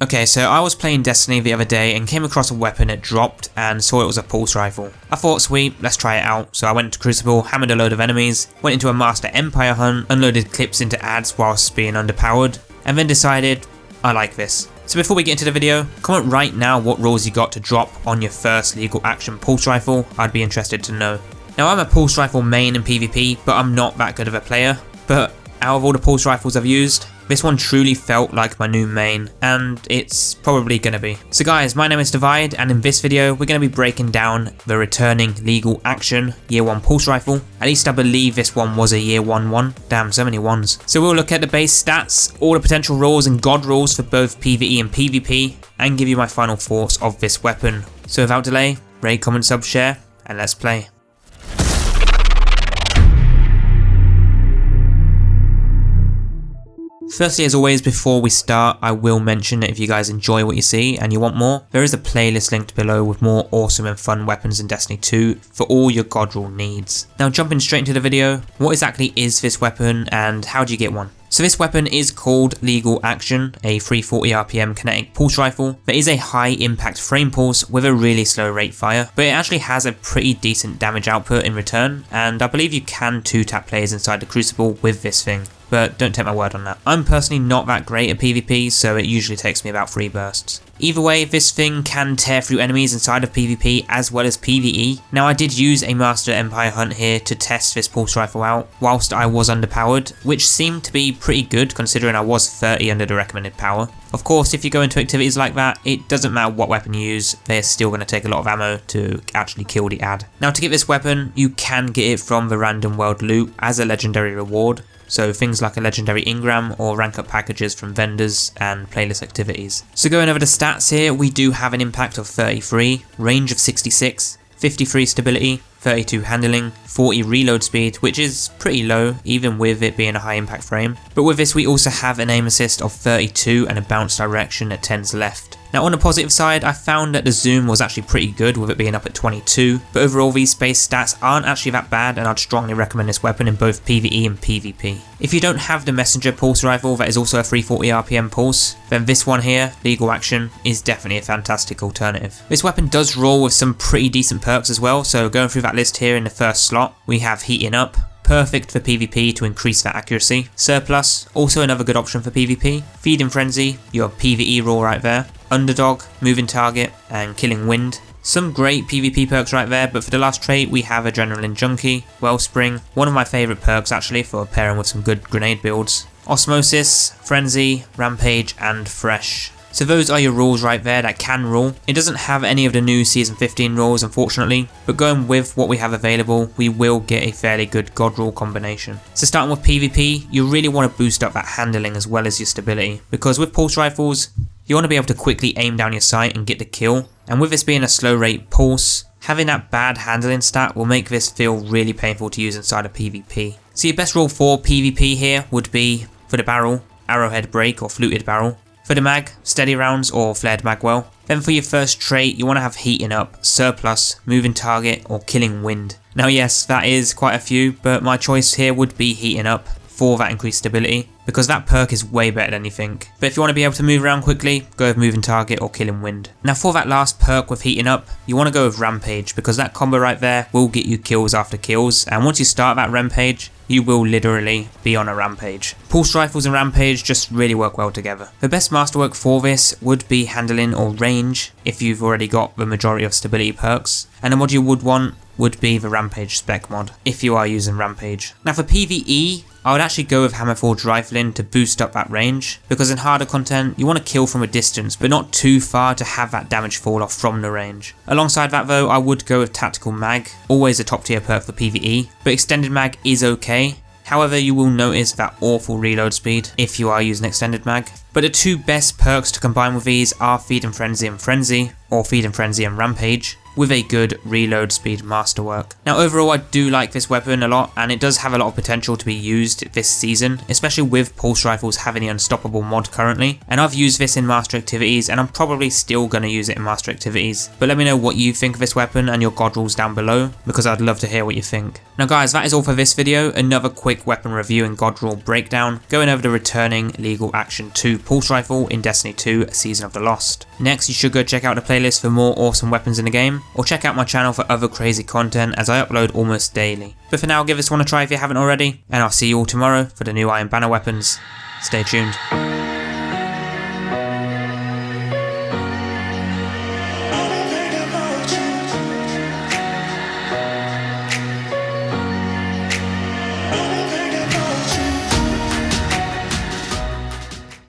Okay, so I was playing Destiny the other day and came across a weapon that dropped and saw it was a pulse rifle. I thought, sweet, let's try it out. So I went to Crucible, hammered a load of enemies, went into a Master Empire hunt, unloaded clips into ads whilst being underpowered, and then decided, I like this. So before we get into the video, comment right now what rules you got to drop on your first legal action pulse rifle. I'd be interested to know. Now I'm a pulse rifle main in PvP, but I'm not that good of a player. But out of all the pulse rifles I've used, this one truly felt like my new main, and it's probably gonna be. So guys, my name is Divide, and in this video we're gonna be breaking down the returning legal action year 1 pulse rifle. At least I believe this one was a year 1 one. Damn, so many ones. So we'll look at the base stats, all the potential rules and Godrolls for both PvE and PvP, and give you my final thoughts of this weapon. So without delay, rate, comment, sub, share, and let's play. Firstly, as always, before we start, I will mention that if you guys enjoy what you see and you want more, there is a playlist linked below with more awesome and fun weapons in Destiny 2 for all your Godroll needs. Now jumping straight into the video, what exactly is this weapon and how do you get one? So this weapon is called Legal Action, a 340 RPM kinetic pulse rifle that is a high impact frame pulse with a really slow rate fire, but it actually has a pretty decent damage output in return, and I believe you can 2-tap players inside the Crucible with this thing. But don't take my word on that. I'm personally not that great at PvP, so it usually takes me about 3 bursts. Either way, this thing can tear through enemies inside of PvP as well as PvE. Now I did use a Master Empire hunt here to test this pulse rifle out whilst I was underpowered, which seemed to be pretty good considering I was 30 under the recommended power. Of course, if you go into activities like that, it doesn't matter what weapon you use, they're still going to take a lot of ammo to actually kill the ad. Now to get this weapon, you can get it from the random world loot as a legendary reward. So things like a legendary engram or rank up packages from vendors and playlist activities. So going over the stats here, we do have an impact of 33, range of 66, 53 stability, 32 handling, 40 reload speed, which is pretty low even with it being a high impact frame. But with this we also have an aim assist of 32 and a bounce direction at 10's left. Now on the positive side, I found that the zoom was actually pretty good with it being up at 22, but overall these base stats aren't actually that bad and I'd strongly recommend this weapon in both PvE and PvP. If you don't have the messenger pulse rifle that is also a 340 RPM pulse, then this one here, Legal Action, is definitely a fantastic alternative. This weapon does roll with some pretty decent perks as well, so going through that list here in the first slot, we have Heating Up, perfect for PvP to increase that accuracy. Surplus, also another good option for PvP. Feeding Frenzy, your PvE roll right there. Underdog, Moving Target, and Killing Wind. Some great PvP perks right there, but for the last trait we have Adrenaline Junkie, Wellspring, one of my favourite perks actually for pairing with some good grenade builds. Osmosis, Frenzy, Rampage, and Fresh. So those are your rules right there that can rule. It doesn't have any of the new Season 15 rules unfortunately, but going with what we have available, we will get a fairly good God rule combination. So starting with PvP, you really want to boost up that handling as well as your stability, because with pulse rifles, you want to be able to quickly aim down your sight and get the kill, and with this being a slow rate pulse, having that bad handling stat will make this feel really painful to use inside of PvP. So your best rule for PvP here would be, for the barrel, Arrowhead Break or Fluted Barrel. For the mag, Steady Rounds or Flared Magwell. Then for your first trait, you want to have Heating Up, Surplus, Moving Target or Killing Wind. Now yes, that is quite a few, but my choice here would be Heating Up for that increased stability, because that perk is way better than you think. But if you want to be able to move around quickly, go with Moving Target or Killing Wind. Now for that last perk with Heating Up, you want to go with Rampage, because that combo right there will get you kills after kills, and once you start that Rampage, you will literally be on a rampage. Pulse rifles and Rampage just really work well together. The best masterwork for this would be Handling or Range if you've already got the majority of stability perks, and the mod you would want would be the Rampage spec mod if you are using Rampage. Now for PvE, I would actually go with Hammerforged Rifling to boost up that range, because in harder content you want to kill from a distance but not too far to have that damage fall off from the range. Alongside that though, I would go with Tactical Mag, always a top tier perk for PvE, but Extended Mag is okay. However, you will notice that awful reload speed if you are using Extended Mag. But the two best perks to combine with these are Feeding Frenzy and Frenzy, or Feeding Frenzy and Rampage. with a good reload speed masterwork. Now overall I do like this weapon a lot, and it does have a lot of potential to be used this season, especially with pulse rifles having the unstoppable mod currently, and I've used this in master activities and I'm probably still going to use it in master activities. But let me know what you think of this weapon and your Godrolls down below, because I'd love to hear what you think. Now guys, that is all for this video. Another quick weapon review and Godroll breakdown, going over the returning Legal Action 2 pulse rifle in Destiny 2 Season of the Lost. Next, you should go check out the playlist for more awesome weapons in the game, or check out my channel for other crazy content as I upload almost daily. But for now, give this one a try if you haven't already, and I'll see you all tomorrow for the new Iron Banner weapons. Stay tuned.